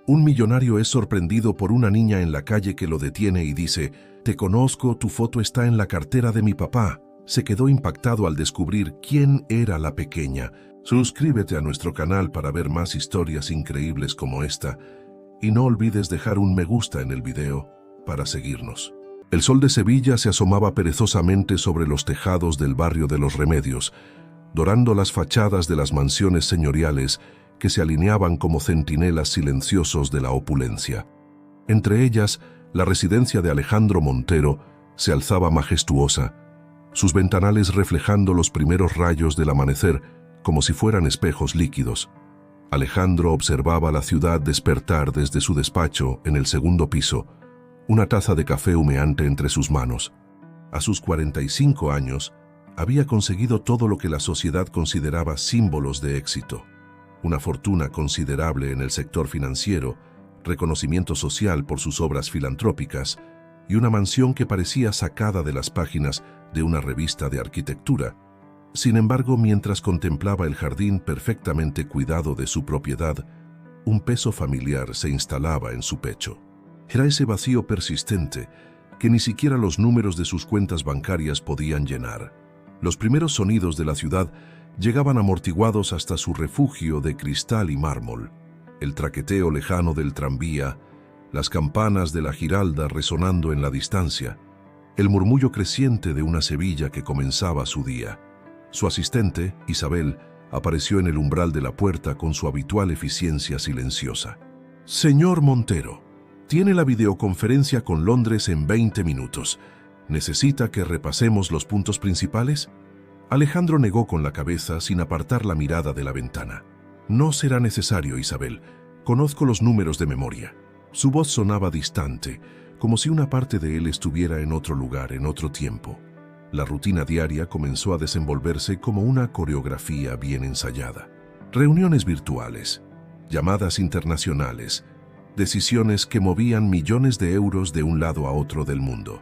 Un millonario es sorprendido por una niña en la calle que lo detiene y dice: «Te conozco, tu foto está en la cartera de mi papá». Se quedó impactado al descubrir quién era la pequeña. Suscríbete a nuestro canal para ver más historias increíbles como esta y no olvides dejar un me gusta en el video para seguirnos. El sol de Sevilla se asomaba perezosamente sobre los tejados del barrio de Los Remedios, dorando las fachadas de las mansiones señoriales que se alineaban como centinelas silenciosos de la opulencia. Entre ellas, la residencia de Alejandro Montero se alzaba majestuosa, sus ventanales reflejando los primeros rayos del amanecer como si fueran espejos líquidos. Alejandro observaba la ciudad despertar desde su despacho en el segundo piso, una taza de café humeante entre sus manos. A sus 45 años, había conseguido todo lo que la sociedad consideraba símbolos de éxito: una fortuna considerable en el sector financiero, reconocimiento social por sus obras filantrópicas y una mansión que parecía sacada de las páginas de una revista de arquitectura. Sin embargo, mientras contemplaba el jardín perfectamente cuidado de su propiedad, un peso familiar se instalaba en su pecho. Era ese vacío persistente que ni siquiera los números de sus cuentas bancarias podían llenar. Los primeros sonidos de la ciudad llegaban amortiguados hasta su refugio de cristal y mármol. El traqueteo lejano del tranvía, las campanas de la Giralda resonando en la distancia, el murmullo creciente de una Sevilla que comenzaba su día. Su asistente, Isabel, apareció en el umbral de la puerta con su habitual eficiencia silenciosa. «Señor Montero, tiene la videoconferencia con Londres en 20 minutos. ¿Necesita que repasemos los puntos principales?». Alejandro negó con la cabeza sin apartar la mirada de la ventana. «No será necesario, Isabel. Conozco los números de memoria». Su voz sonaba distante, como si una parte de él estuviera en otro lugar, en otro tiempo. La rutina diaria comenzó a desenvolverse como una coreografía bien ensayada. Reuniones virtuales, llamadas internacionales, decisiones que movían millones de euros de un lado a otro del mundo.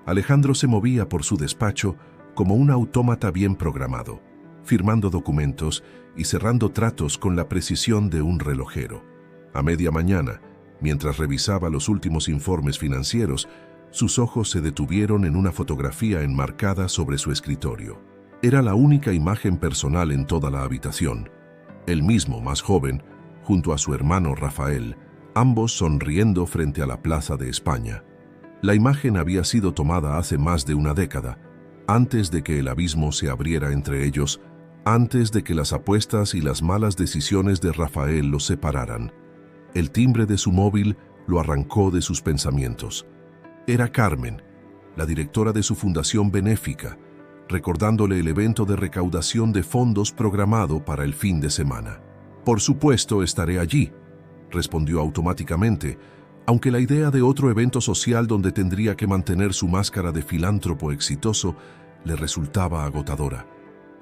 Alejandro se movía por su despacho como un autómata bien programado, firmando documentos y cerrando tratos con la precisión de un relojero. A media mañana, mientras revisaba los últimos informes financieros, sus ojos se detuvieron en una fotografía enmarcada sobre su escritorio. Era la única imagen personal en toda la habitación. Él mismo, más joven, junto a su hermano Rafael, ambos sonriendo frente a la Plaza de España. La imagen había sido tomada hace más de una década, antes de que el abismo se abriera entre ellos, antes de que las apuestas y las malas decisiones de Rafael los separaran. El timbre de su móvil lo arrancó de sus pensamientos. Era Carmen, la directora de su fundación benéfica, recordándole el evento de recaudación de fondos programado para el fin de semana. «Por supuesto, estaré allí», respondió automáticamente, aunque la idea de otro evento social donde tendría que mantener su máscara de filántropo exitoso le resultaba agotadora.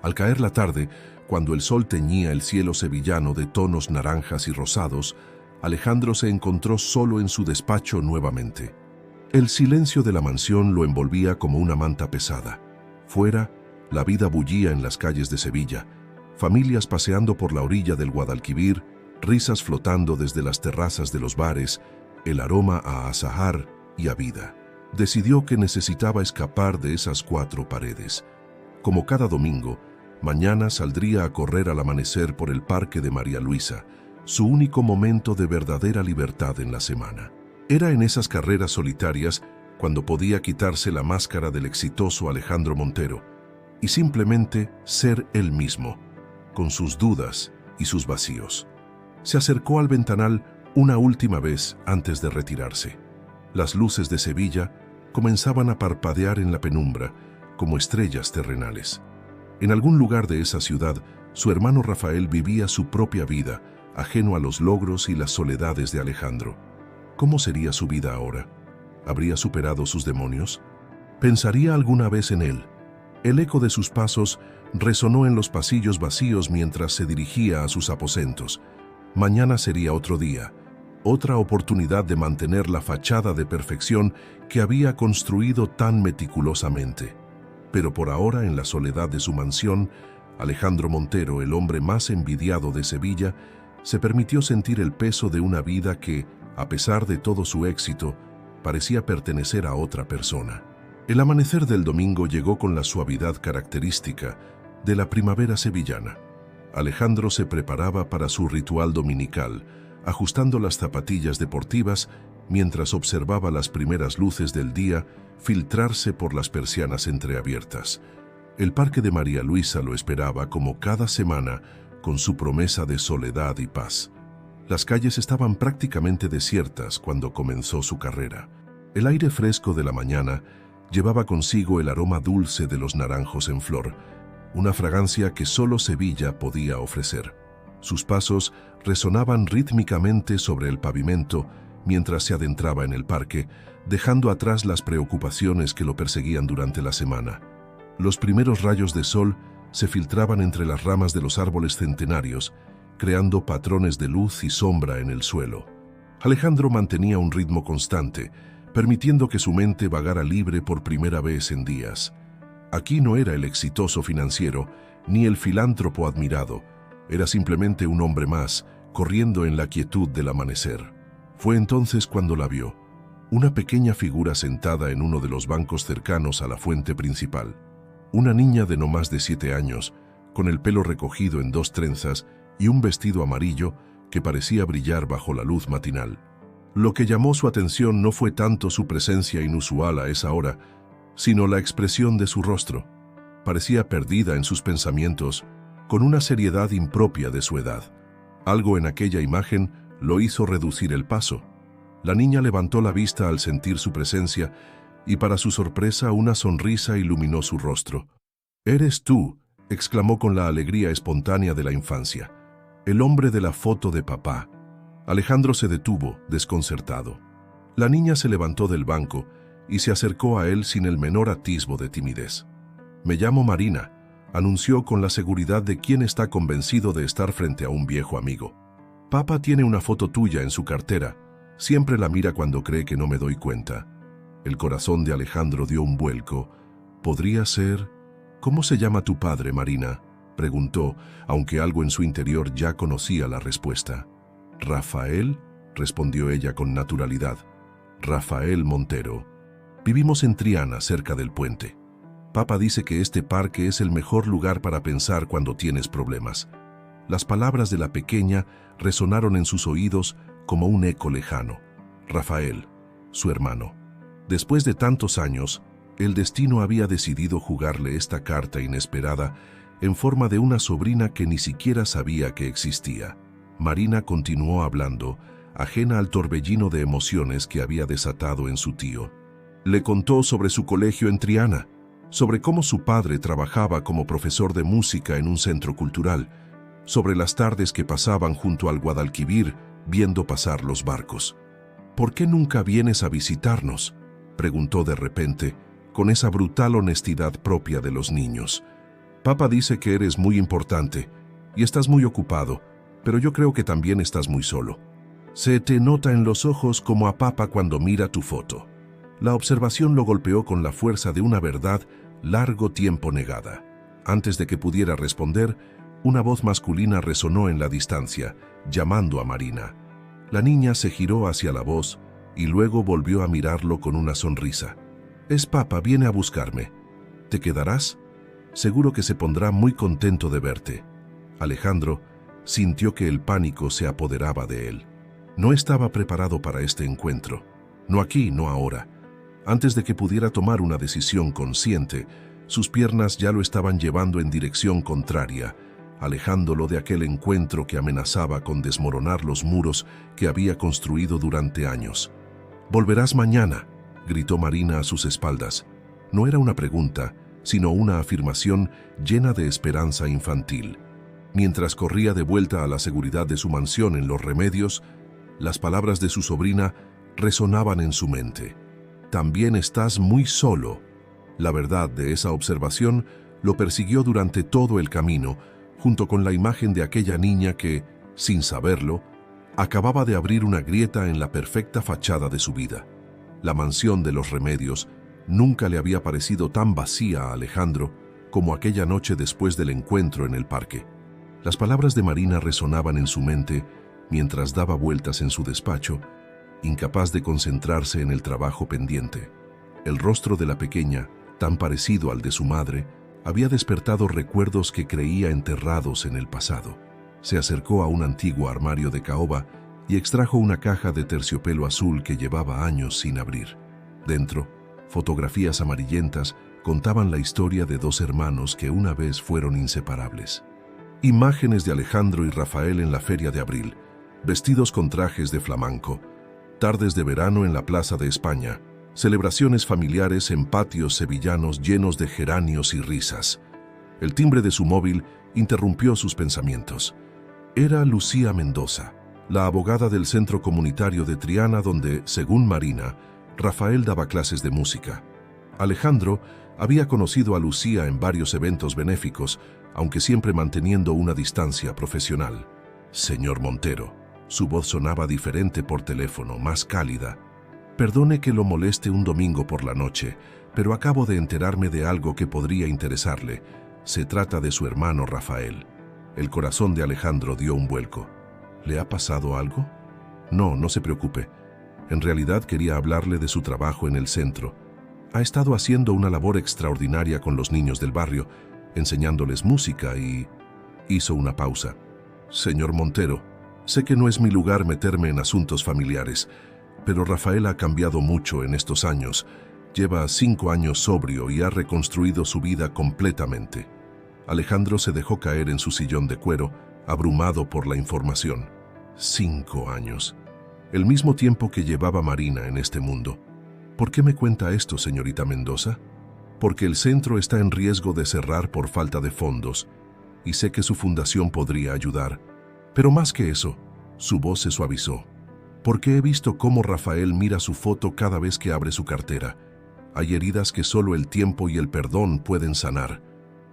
Al caer la tarde, cuando el sol teñía el cielo sevillano de tonos naranjas y rosados, Alejandro se encontró solo en su despacho nuevamente. El silencio de la mansión lo envolvía como una manta pesada. Fuera, la vida bullía en las calles de Sevilla, familias paseando por la orilla del Guadalquivir, risas flotando desde las terrazas de los bares, el aroma a azahar y a vida. Decidió que necesitaba escapar de esas cuatro paredes. Como cada domingo, mañana saldría a correr al amanecer por el Parque de María Luisa, su único momento de verdadera libertad en la semana. Era en esas carreras solitarias cuando podía quitarse la máscara del exitoso Alejandro Montero y simplemente ser él mismo, con sus dudas y sus vacíos. Se acercó al ventanal una última vez antes de retirarse. Las luces de Sevilla comenzaban a parpadear en la penumbra como estrellas terrenales. En algún lugar de esa ciudad, su hermano Rafael vivía su propia vida, ajeno a los logros y las soledades de Alejandro. ¿Cómo sería su vida ahora? ¿Habría superado sus demonios? ¿Pensaría alguna vez en él? El eco de sus pasos resonó en los pasillos vacíos mientras se dirigía a sus aposentos. Mañana sería otro día, otra oportunidad de mantener la fachada de perfección que había construido tan meticulosamente. Pero por ahora, en la soledad de su mansión, Alejandro Montero, el hombre más envidiado de Sevilla, Se permitió sentir el peso de una vida que, a pesar de todo su éxito, parecía pertenecer a otra persona. El amanecer del domingo llegó con la suavidad característica de la primavera sevillana. Alejandro se preparaba para su ritual dominical, ajustando las zapatillas deportivas mientras observaba las primeras luces del día filtrarse por las persianas entreabiertas. El parque de María Luisa lo esperaba como cada semana, con su promesa de soledad y paz. Las calles estaban prácticamente desiertas cuando comenzó su carrera. El aire fresco de la mañana llevaba consigo el aroma dulce de los naranjos en flor, una fragancia que solo Sevilla podía ofrecer. Sus pasos resonaban rítmicamente sobre el pavimento mientras se adentraba en el parque, dejando atrás las preocupaciones que lo perseguían durante la semana. Los primeros rayos de sol se filtraban entre las ramas de los árboles centenarios, creando patrones de luz y sombra en el suelo. Alejandro mantenía un ritmo constante, permitiendo que su mente vagara libre por primera vez en días. Aquí no era el exitoso financiero, ni el filántropo admirado, era simplemente un hombre más, corriendo en la quietud del amanecer. Fue entonces cuando la vio, una pequeña figura sentada en uno de los bancos cercanos a la fuente principal. Una niña de no más de 7 años, con el pelo recogido en 2 trenzas y un vestido amarillo que parecía brillar bajo la luz matinal. Lo que llamó su atención no fue tanto su presencia inusual a esa hora, sino la expresión de su rostro. Parecía perdida en sus pensamientos, con una seriedad impropia de su edad. Algo en aquella imagen lo hizo reducir el paso. La niña levantó la vista al sentir su presencia y para su sorpresa una sonrisa iluminó su rostro. «¡Eres tú!», exclamó con la alegría espontánea de la infancia. «El hombre de la foto de papá». Alejandro se detuvo, desconcertado. La niña se levantó del banco y se acercó a él sin el menor atisbo de timidez. «Me llamo Marina», anunció con la seguridad de quien está convencido de estar frente a un viejo amigo. «Papá tiene una foto tuya en su cartera. Siempre la mira cuando cree que no me doy cuenta». El corazón de Alejandro dio un vuelco. «¿Podría ser...? ¿Cómo se llama tu padre, Marina?», preguntó, aunque algo en su interior ya conocía la respuesta. «¿Rafael?», respondió ella con naturalidad. «Rafael Montero. Vivimos en Triana, cerca del puente. Papá dice que este parque es el mejor lugar para pensar cuando tienes problemas». Las palabras de la pequeña resonaron en sus oídos como un eco lejano. Rafael, su hermano. Después de tantos años, el destino había decidido jugarle esta carta inesperada en forma de una sobrina que ni siquiera sabía que existía. Marina continuó hablando, ajena al torbellino de emociones que había desatado en su tío. Le contó sobre su colegio en Triana, sobre cómo su padre trabajaba como profesor de música en un centro cultural, sobre las tardes que pasaban junto al Guadalquivir viendo pasar los barcos. «¿Por qué nunca vienes a visitarnos?», preguntó de repente, con esa brutal honestidad propia de los niños. «Papá dice que eres muy importante y estás muy ocupado, pero yo creo que también estás muy solo. Se te nota en los ojos como a papá cuando mira tu foto». La observación lo golpeó con la fuerza de una verdad largo tiempo negada. Antes de que pudiera responder, una voz masculina resonó en la distancia, llamando a Marina. La niña se giró hacia la voz y luego volvió a mirarlo con una sonrisa. «Es papá, viene a buscarme. ¿Te quedarás? Seguro que se pondrá muy contento de verte». Alejandro sintió que el pánico se apoderaba de él. No estaba preparado para este encuentro. No aquí, no ahora. Antes de que pudiera tomar una decisión consciente, sus piernas ya lo estaban llevando en dirección contraria, alejándolo de aquel encuentro que amenazaba con desmoronar los muros que había construido durante años. «¿Volverás mañana?», gritó Marina a sus espaldas. No era una pregunta, sino una afirmación llena de esperanza infantil. Mientras corría de vuelta a la seguridad de su mansión en Los Remedios, las palabras de su sobrina resonaban en su mente. «También estás muy solo». La verdad de esa observación lo persiguió durante todo el camino, junto con la imagen de aquella niña que, sin saberlo, acababa de abrir una grieta en la perfecta fachada de su vida. La mansión de Los Remedios nunca le había parecido tan vacía a Alejandro como aquella noche después del encuentro en el parque. Las palabras de Marina resonaban en su mente mientras daba vueltas en su despacho, incapaz de concentrarse en el trabajo pendiente. El rostro de la pequeña, tan parecido al de su madre, había despertado recuerdos que creía enterrados en el pasado. Se acercó a un antiguo armario de caoba y extrajo una caja de terciopelo azul que llevaba años sin abrir. Dentro, fotografías amarillentas contaban la historia de dos hermanos que una vez fueron inseparables. Imágenes de Alejandro y Rafael en la feria de abril, vestidos con trajes de flamenco, tardes de verano en la Plaza de España, celebraciones familiares en patios sevillanos llenos de geranios y risas. El timbre de su móvil interrumpió sus pensamientos. Era Lucía Mendoza, la abogada del Centro Comunitario de Triana donde, según Marina, Rafael daba clases de música. Alejandro había conocido a Lucía en varios eventos benéficos, aunque siempre manteniendo una distancia profesional. Señor Montero, su voz sonaba diferente por teléfono, más cálida. Perdone que lo moleste un domingo por la noche, pero acabo de enterarme de algo que podría interesarle. Se trata de su hermano Rafael. El corazón de Alejandro dio un vuelco. ¿Le ha pasado algo? No, no se preocupe. En realidad quería hablarle de su trabajo en el centro. Ha estado haciendo una labor extraordinaria con los niños del barrio, enseñándoles música y... Hizo una pausa. Señor Montero, sé que no es mi lugar meterme en asuntos familiares, pero Rafael ha cambiado mucho en estos años. Lleva 5 años sobrio y ha reconstruido su vida completamente. Alejandro se dejó caer en su sillón de cuero, abrumado por la información. 5 años. El mismo tiempo que llevaba Marina en este mundo. ¿Por qué me cuenta esto, señorita Mendoza? Porque el centro está en riesgo de cerrar por falta de fondos, y sé que su fundación podría ayudar. Pero más que eso, su voz se suavizó. Porque he visto cómo Rafael mira su foto cada vez que abre su cartera. Hay heridas que solo el tiempo y el perdón pueden sanar.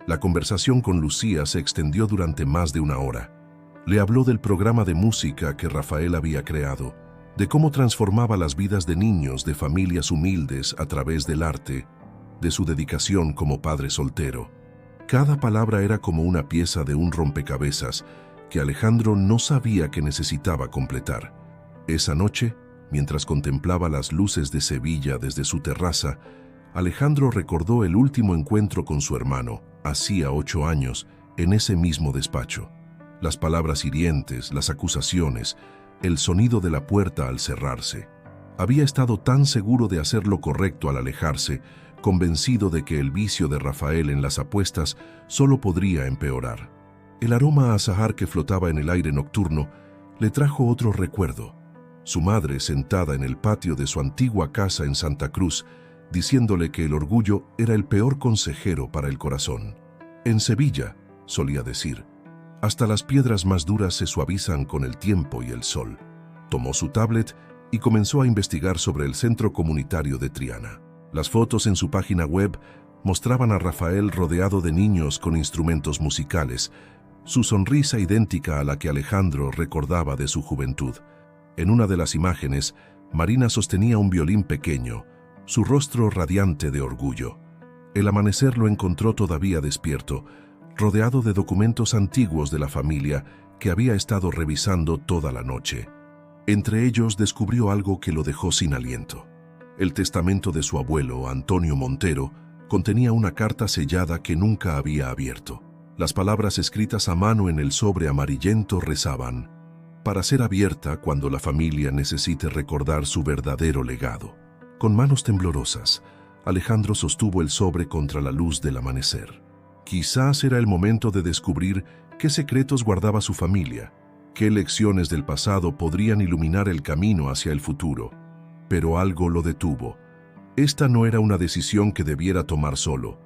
La conversación con Lucía se extendió durante más de 1 hora. Le habló del programa de música que Rafael había creado, de cómo transformaba las vidas de niños de familias humildes a través del arte, de su dedicación como padre soltero. Cada palabra era como una pieza de un rompecabezas que Alejandro no sabía que necesitaba completar. Esa noche, mientras contemplaba las luces de Sevilla desde su terraza, Alejandro recordó el último encuentro con su hermano, hacía 8 años, en ese mismo despacho. Las palabras hirientes, las acusaciones, el sonido de la puerta al cerrarse. Había estado tan seguro de hacer lo correcto al alejarse, convencido de que el vicio de Rafael en las apuestas solo podría empeorar. El aroma a azahar que flotaba en el aire nocturno le trajo otro recuerdo. Su madre sentada en el patio de su antigua casa en Santa Cruz, diciéndole que el orgullo era el peor consejero para el corazón. En Sevilla, solía decir, hasta las piedras más duras se suavizan con el tiempo y el sol. Tomó su tablet y comenzó a investigar sobre el Centro Comunitario de Triana. Las fotos en su página web mostraban a Rafael rodeado de niños con instrumentos musicales, su sonrisa idéntica a la que Alejandro recordaba de su juventud. En una de las imágenes, Marina sostenía un violín pequeño, su rostro radiante de orgullo. El amanecer lo encontró todavía despierto, rodeado de documentos antiguos de la familia que había estado revisando toda la noche. Entre ellos descubrió algo que lo dejó sin aliento. El testamento de su abuelo, Antonio Montero, contenía una carta sellada que nunca había abierto. Las palabras escritas a mano en el sobre amarillento rezaban: para ser abierta cuando la familia necesite recordar su verdadero legado. Con manos temblorosas, Alejandro sostuvo el sobre contra la luz del amanecer. Quizás era el momento de descubrir qué secretos guardaba su familia, qué lecciones del pasado podrían iluminar el camino hacia el futuro. Pero algo lo detuvo. Esta no era una decisión que debiera tomar solo.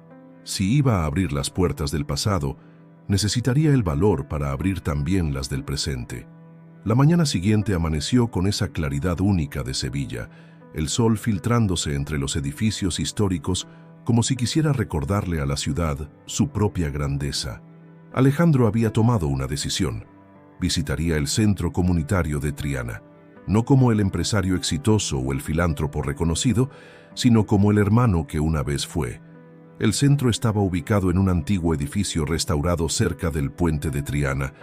Si iba a abrir las puertas del pasado, necesitaría el valor para abrir también las del presente. La mañana siguiente amaneció con esa claridad única de Sevilla, el sol filtrándose entre los edificios históricos como si quisiera recordarle a la ciudad su propia grandeza. Alejandro había tomado una decisión. Visitaría el Centro Comunitario de Triana, no como el empresario exitoso o el filántropo reconocido, sino como el hermano que una vez fue. El centro estaba ubicado en un antiguo edificio restaurado cerca del puente de Triana,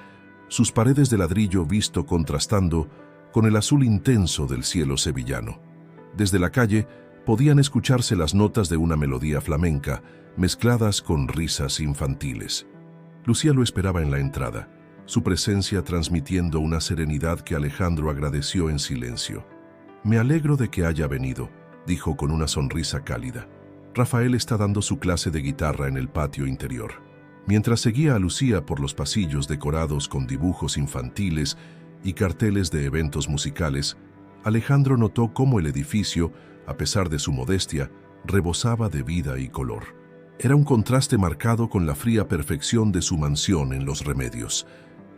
sus paredes de ladrillo visto contrastando con el azul intenso del cielo sevillano. Desde la calle podían escucharse las notas de una melodía flamenca, mezcladas con risas infantiles. Lucía lo esperaba en la entrada, su presencia transmitiendo una serenidad que Alejandro agradeció en silencio. «Me alegro de que haya venido», dijo con una sonrisa cálida. Rafael está dando su clase de guitarra en el patio interior. Mientras seguía a Lucía por los pasillos decorados con dibujos infantiles y carteles de eventos musicales, Alejandro notó cómo el edificio, a pesar de su modestia, rebosaba de vida y color. Era un contraste marcado con la fría perfección de su mansión en Los Remedios.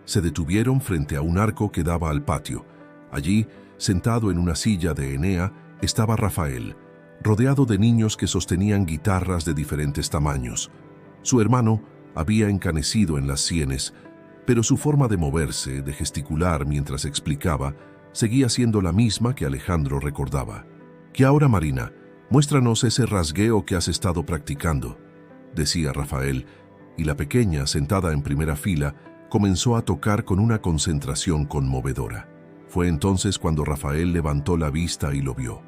Se detuvieron frente a un arco que daba al patio. Allí, sentado en una silla de Enea, estaba Rafael, rodeado de niños que sostenían guitarras de diferentes tamaños. Su hermano había encanecido en las sienes, pero su forma de moverse, de gesticular mientras explicaba, seguía siendo la misma que Alejandro recordaba. «Que ahora, Marina, muéstranos ese rasgueo que has estado practicando», decía Rafael, y la pequeña, sentada en primera fila, comenzó a tocar con una concentración conmovedora. Fue entonces cuando Rafael levantó la vista y lo vio.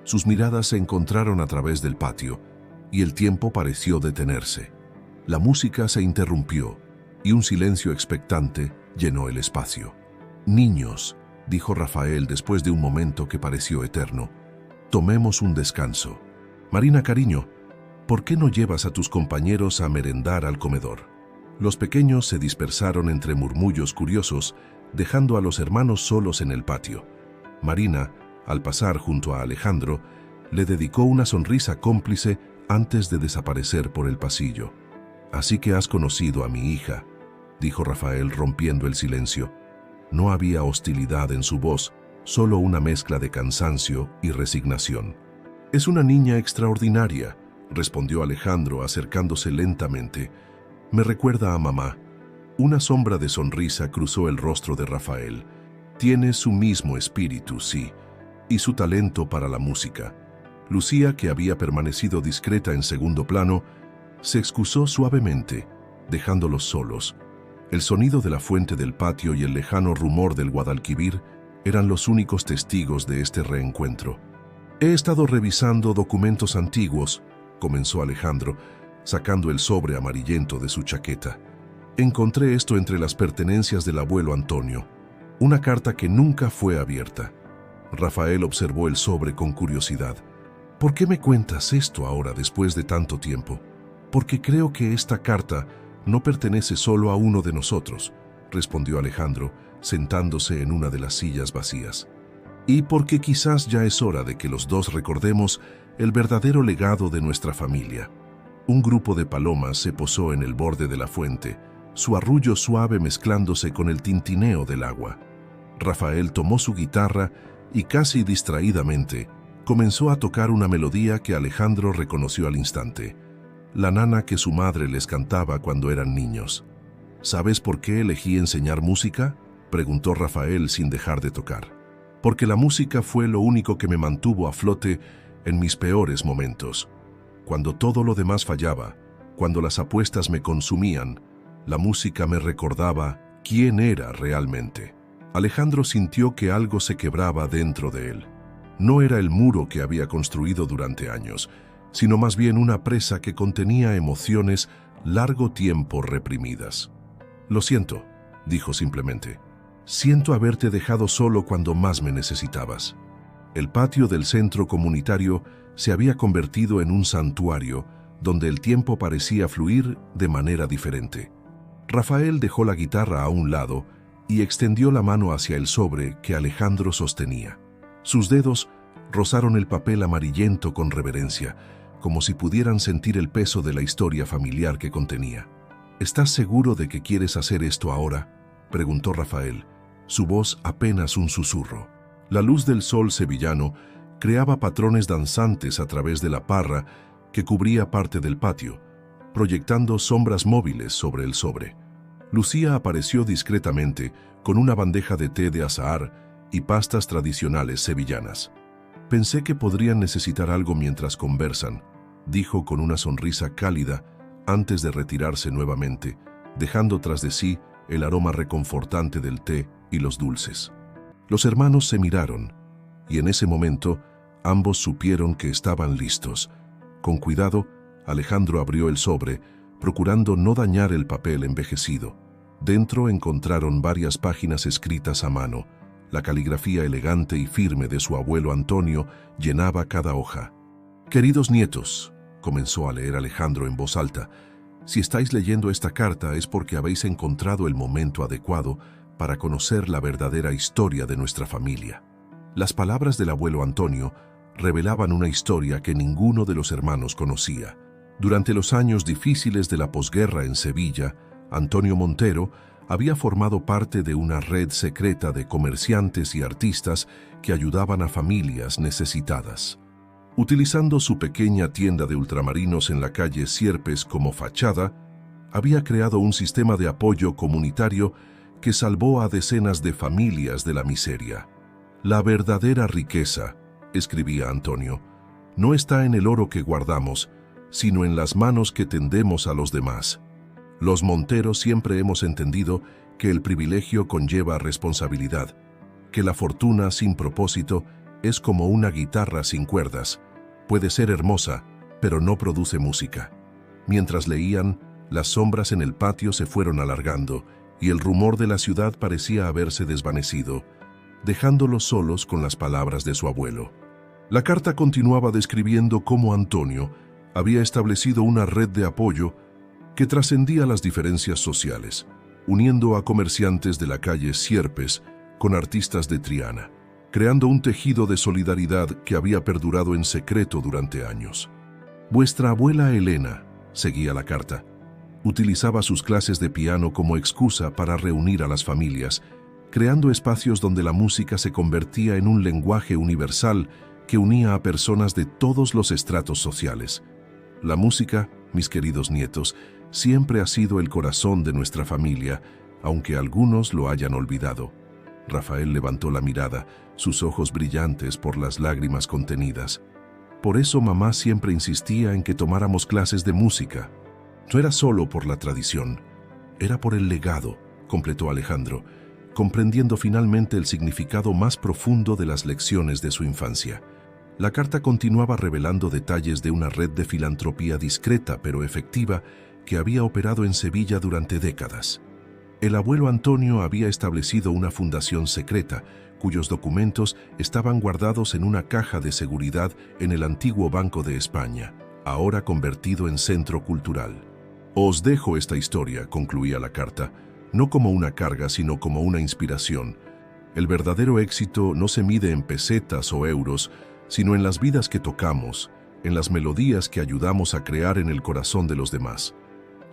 Sus miradas se encontraron a través del patio, y el tiempo pareció detenerse. La música se interrumpió, y un silencio expectante llenó el espacio. «Niños», dijo Rafael después de un momento que pareció eterno, «tomemos un descanso. Marina, cariño, ¿por qué no llevas a tus compañeros a merendar al comedor?» Los pequeños se dispersaron entre murmullos curiosos, dejando a los hermanos solos en el patio. Marina, al pasar junto a Alejandro, le dedicó una sonrisa cómplice antes de desaparecer por el pasillo. «Así que has conocido a mi hija», dijo Rafael rompiendo el silencio. No había hostilidad en su voz, solo una mezcla de cansancio y resignación. «Es una niña extraordinaria», respondió Alejandro acercándose lentamente. «Me recuerda a mamá». Una sombra de sonrisa cruzó el rostro de Rafael. «Tiene su mismo espíritu, sí, y su talento para la música». Lucía, que había permanecido discreta en segundo plano, se excusó suavemente, dejándolos solos. El sonido de la fuente del patio y el lejano rumor del Guadalquivir eran los únicos testigos de este reencuentro. «He estado revisando documentos antiguos», comenzó Alejandro, sacando el sobre amarillento de su chaqueta. «Encontré esto entre las pertenencias del abuelo Antonio, una carta que nunca fue abierta». Rafael observó el sobre con curiosidad. «¿Por qué me cuentas esto ahora después de tanto tiempo?» «Porque creo que esta carta no pertenece solo a uno de nosotros», respondió Alejandro, sentándose en una de las sillas vacías. «Y porque quizás ya es hora de que los dos recordemos el verdadero legado de nuestra familia». Un grupo de palomas se posó en el borde de la fuente, su arrullo suave mezclándose con el tintineo del agua. Rafael tomó su guitarra y casi distraídamente comenzó a tocar una melodía que Alejandro reconoció al instante, la nana que su madre les cantaba cuando eran niños. «¿Sabes por qué elegí enseñar música?», preguntó Rafael sin dejar de tocar. «Porque la música fue lo único que me mantuvo a flote en mis peores momentos. Cuando todo lo demás fallaba, cuando las apuestas me consumían, la música me recordaba quién era realmente». Alejandro sintió que algo se quebraba dentro de él. No era el muro que había construido durante años, sino más bien una presa que contenía emociones largo tiempo reprimidas. «Lo siento», dijo simplemente. «Siento haberte dejado solo cuando más me necesitabas». El patio del centro comunitario se había convertido en un santuario donde el tiempo parecía fluir de manera diferente. Rafael dejó la guitarra a un lado y extendió la mano hacia el sobre que Alejandro sostenía. Sus dedos rozaron el papel amarillento con reverencia, como si pudieran sentir el peso de la historia familiar que contenía. «¿Estás seguro de que quieres hacer esto ahora?», preguntó Rafael, su voz apenas un susurro. La luz del sol sevillano creaba patrones danzantes a través de la parra que cubría parte del patio, proyectando sombras móviles sobre el sobre. Lucía apareció discretamente con una bandeja de té de azahar y pastas tradicionales sevillanas. «Pensé que podrían necesitar algo mientras conversan», dijo con una sonrisa cálida antes de retirarse nuevamente, dejando tras de sí el aroma reconfortante del té y los dulces. Los hermanos se miraron, y en ese momento ambos supieron que estaban listos. Con cuidado, Alejandro abrió el sobre, procurando no dañar el papel envejecido. Dentro encontraron varias páginas escritas a mano. La caligrafía elegante y firme de su abuelo Antonio llenaba cada hoja. «Queridos nietos», comenzó a leer Alejandro en voz alta, «si estáis leyendo esta carta es porque habéis encontrado el momento adecuado para conocer la verdadera historia de nuestra familia». Las palabras del abuelo Antonio revelaban una historia que ninguno de los hermanos conocía. Durante los años difíciles de la posguerra en Sevilla, Antonio Montero había formado parte de una red secreta de comerciantes y artistas que ayudaban a familias necesitadas. Utilizando su pequeña tienda de ultramarinos en la calle Sierpes como fachada, había creado un sistema de apoyo comunitario que salvó a decenas de familias de la miseria. «La verdadera riqueza», escribía Antonio, «no está en el oro que guardamos, sino en las manos que tendemos a los demás». Los Monteros siempre hemos entendido que el privilegio conlleva responsabilidad, que la fortuna sin propósito es como una guitarra sin cuerdas. Puede ser hermosa, pero no produce música. Mientras leían, las sombras en el patio se fueron alargando y el rumor de la ciudad parecía haberse desvanecido, dejándolos solos con las palabras de su abuelo. La carta continuaba describiendo cómo Antonio había establecido una red de apoyo que trascendía las diferencias sociales, uniendo a comerciantes de la calle Sierpes con artistas de Triana, creando un tejido de solidaridad que había perdurado en secreto durante años. «Vuestra abuela Elena», seguía la carta, utilizaba sus clases de piano como excusa para reunir a las familias, creando espacios donde la música se convertía en un lenguaje universal que unía a personas de todos los estratos sociales. La música, mis queridos nietos, siempre ha sido el corazón de nuestra familia, aunque algunos lo hayan olvidado. Rafael levantó la mirada, sus ojos brillantes por las lágrimas contenidas. Por eso mamá siempre insistía en que tomáramos clases de música. No era solo por la tradición, era por el legado, completó Alejandro, comprendiendo finalmente el significado más profundo de las lecciones de su infancia. La carta continuaba revelando detalles de una red de filantropía discreta pero efectiva que había operado en Sevilla durante décadas. El abuelo Antonio había establecido una fundación secreta, cuyos documentos estaban guardados en una caja de seguridad en el antiguo Banco de España, ahora convertido en centro cultural. «Os dejo esta historia», concluía la carta, «no como una carga, sino como una inspiración. El verdadero éxito no se mide en pesetas o euros, sino en las vidas que tocamos, en las melodías que ayudamos a crear en el corazón de los demás.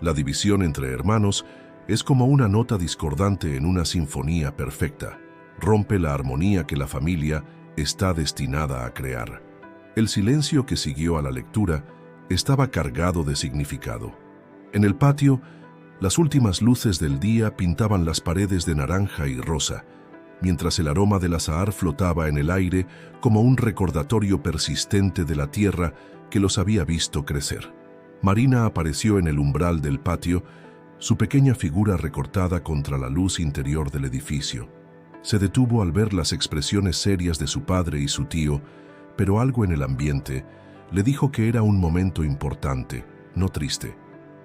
La división entre hermanos es como una nota discordante en una sinfonía perfecta. Rompe la armonía que la familia está destinada a crear». El silencio que siguió a la lectura estaba cargado de significado. En el patio, las últimas luces del día pintaban las paredes de naranja y rosa, mientras el aroma del azahar flotaba en el aire como un recordatorio persistente de la tierra que los había visto crecer. Marina apareció en el umbral del patio, su pequeña figura recortada contra la luz interior del edificio. Se detuvo al ver las expresiones serias de su padre y su tío, pero algo en el ambiente le dijo que era un momento importante, no triste.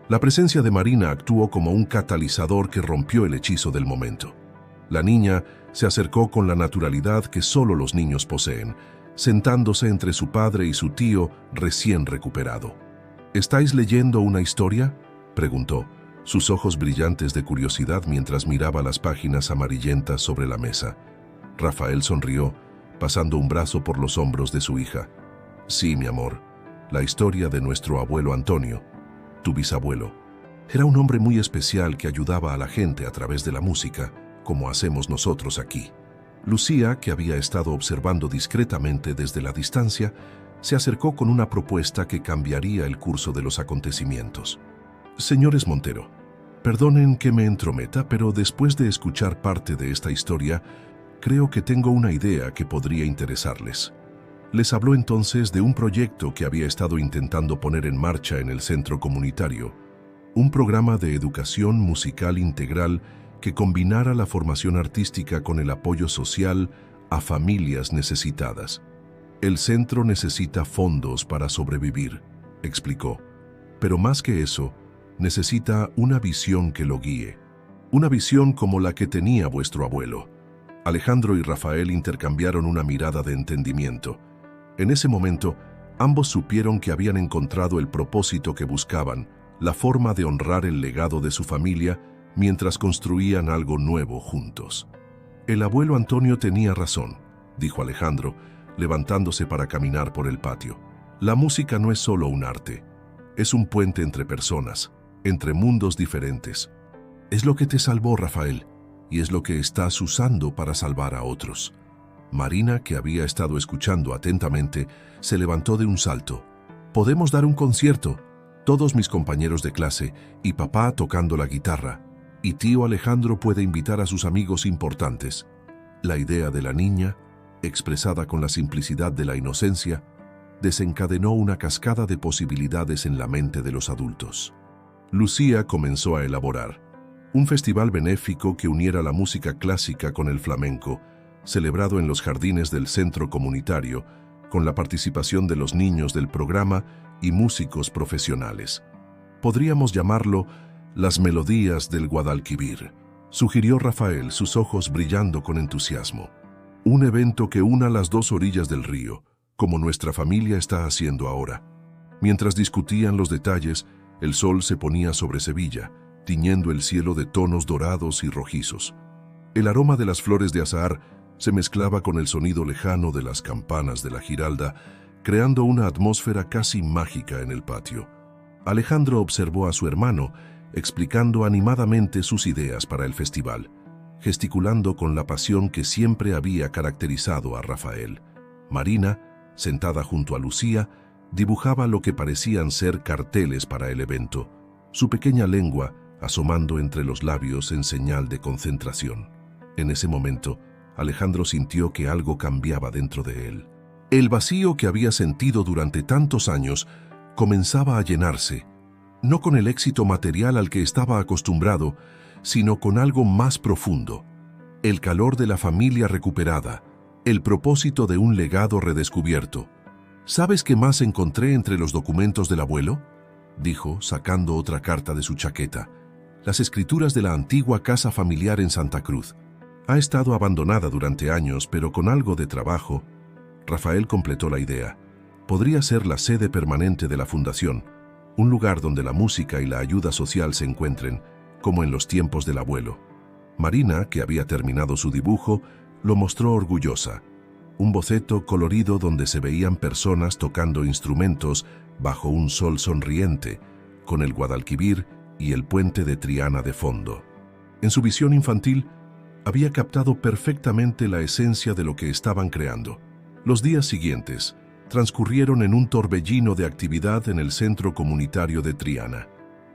La presencia de Marina actuó como un catalizador que rompió el hechizo del momento. La niña se acercó con la naturalidad que solo los niños poseen, sentándose entre su padre y su tío recién recuperado. «¿Estáis leyendo una historia?», preguntó, sus ojos brillantes de curiosidad mientras miraba las páginas amarillentas sobre la mesa. Rafael sonrió, pasando un brazo por los hombros de su hija. «Sí, mi amor, la historia de nuestro abuelo Antonio, tu bisabuelo. Era un hombre muy especial que ayudaba a la gente a través de la música, como hacemos nosotros aquí». Lucía, que había estado observando discretamente desde la distancia, se acercó con una propuesta que cambiaría el curso de los acontecimientos. «Señores Montero, perdonen que me entrometa, pero después de escuchar parte de esta historia, creo que tengo una idea que podría interesarles». Les habló entonces de un proyecto que había estado intentando poner en marcha en el centro comunitario, un programa de educación musical integral que combinara la formación artística con el apoyo social a familias necesitadas. El centro necesita fondos para sobrevivir, explicó, pero más que eso, necesita una visión que lo guíe, una visión como la que tenía vuestro abuelo. Alejandro y Rafael intercambiaron una mirada de entendimiento. En ese momento, ambos supieron que habían encontrado el propósito que buscaban, la forma de honrar el legado de su familia mientras construían algo nuevo juntos. El abuelo Antonio tenía razón, dijo Alejandro, levantándose para caminar por el patio. La música no es solo un arte, es un puente entre personas, entre mundos diferentes. Es lo que te salvó, Rafael, y es lo que estás usando para salvar a otros. Marina, que había estado escuchando atentamente, se levantó de un salto. «Podemos dar un concierto, todos mis compañeros de clase, y papá tocando la guitarra, y tío Alejandro puede invitar a sus amigos importantes». La idea de la niña, expresada con la simplicidad de la inocencia, desencadenó una cascada de posibilidades en la mente de los adultos. Lucía comenzó a elaborar un festival benéfico que uniera la música clásica con el flamenco, celebrado en los jardines del centro comunitario, con la participación de los niños del programa y músicos profesionales. Podríamos llamarlo Las Melodías del Guadalquivir, sugirió Rafael, sus ojos brillando con entusiasmo. Un evento que una las dos orillas del río, como nuestra familia está haciendo ahora. Mientras discutían los detalles, el sol se ponía sobre Sevilla, tiñendo el cielo de tonos dorados y rojizos. El aroma de las flores de azahar se mezclaba con el sonido lejano de las campanas de la Giralda, creando una atmósfera casi mágica en el patio. Alejandro observó a su hermano, explicando animadamente sus ideas para el festival, gesticulando con la pasión que siempre había caracterizado a Rafael. Marina, sentada junto a Lucía, dibujaba lo que parecían ser carteles para el evento, su pequeña lengua asomando entre los labios en señal de concentración. En ese momento, Alejandro sintió que algo cambiaba dentro de él. El vacío que había sentido durante tantos años comenzaba a llenarse, no con el éxito material al que estaba acostumbrado, sino con algo más profundo, el calor de la familia recuperada, el propósito de un legado redescubierto. ¿Sabes qué más encontré entre los documentos del abuelo?, dijo, sacando otra carta de su chaqueta. Las escrituras de la antigua casa familiar en Santa Cruz. Ha estado abandonada durante años, pero con algo de trabajo. Rafael completó la idea. Podría ser la sede permanente de la fundación, un lugar donde la música y la ayuda social se encuentren, como en los tiempos del abuelo. Marina, que había terminado su dibujo, lo mostró orgullosa. Un boceto colorido donde se veían personas tocando instrumentos bajo un sol sonriente, con el Guadalquivir y el puente de Triana de fondo. En su visión infantil, había captado perfectamente la esencia de lo que estaban creando. Los días siguientes transcurrieron en un torbellino de actividad en el centro comunitario de Triana.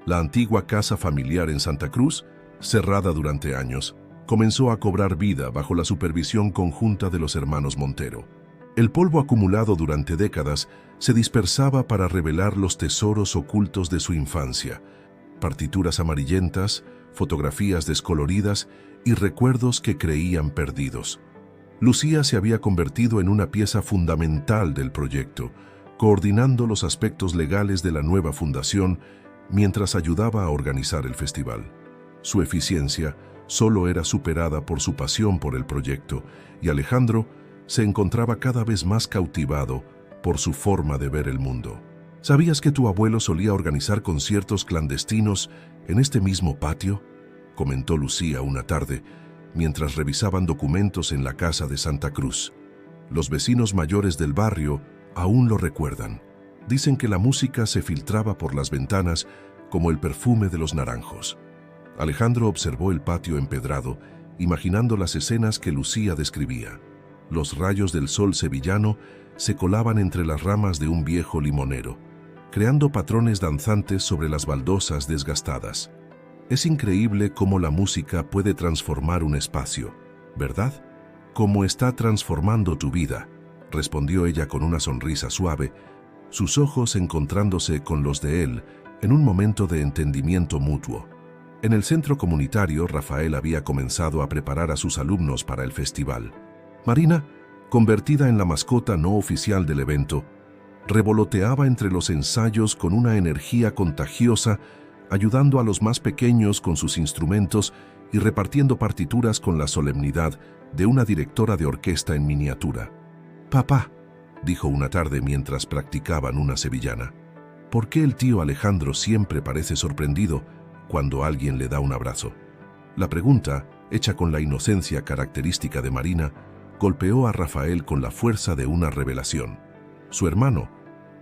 La antigua casa familiar en Santa Cruz, cerrada durante años, comenzó a cobrar vida bajo la supervisión conjunta de los hermanos Montero. El polvo acumulado durante décadas se dispersaba para revelar los tesoros ocultos de su infancia, partituras amarillentas, fotografías descoloridas y recuerdos que creían perdidos. Lucía se había convertido en una pieza fundamental del proyecto, coordinando los aspectos legales de la nueva fundación mientras ayudaba a organizar el festival. Su eficiencia solo era superada por su pasión por el proyecto, y Alejandro se encontraba cada vez más cautivado por su forma de ver el mundo. ¿Sabías que tu abuelo solía organizar conciertos clandestinos en este mismo patio?, comentó Lucía una tarde, mientras revisaban documentos en la casa de Santa Cruz. Los vecinos mayores del barrio aún lo recuerdan. Dicen que la música se filtraba por las ventanas como el perfume de los naranjos. Alejandro observó el patio empedrado, imaginando las escenas que Lucía describía. Los rayos del sol sevillano se colaban entre las ramas de un viejo limonero, creando patrones danzantes sobre las baldosas desgastadas. Es increíble cómo la música puede transformar un espacio, ¿verdad? Cómo está transformando tu vida, respondió ella con una sonrisa suave, sus ojos encontrándose con los de él en un momento de entendimiento mutuo. En el centro comunitario, Rafael había comenzado a preparar a sus alumnos para el festival. Marina, convertida en la mascota no oficial del evento, revoloteaba entre los ensayos con una energía contagiosa, ayudando a los más pequeños con sus instrumentos y repartiendo partituras con la solemnidad de una directora de orquesta en miniatura. «Papá», dijo una tarde mientras practicaban una sevillana, «¿por qué el tío Alejandro siempre parece sorprendido cuando alguien le da un abrazo?» La pregunta, hecha con la inocencia característica de Marina, golpeó a Rafael con la fuerza de una revelación. Su hermano,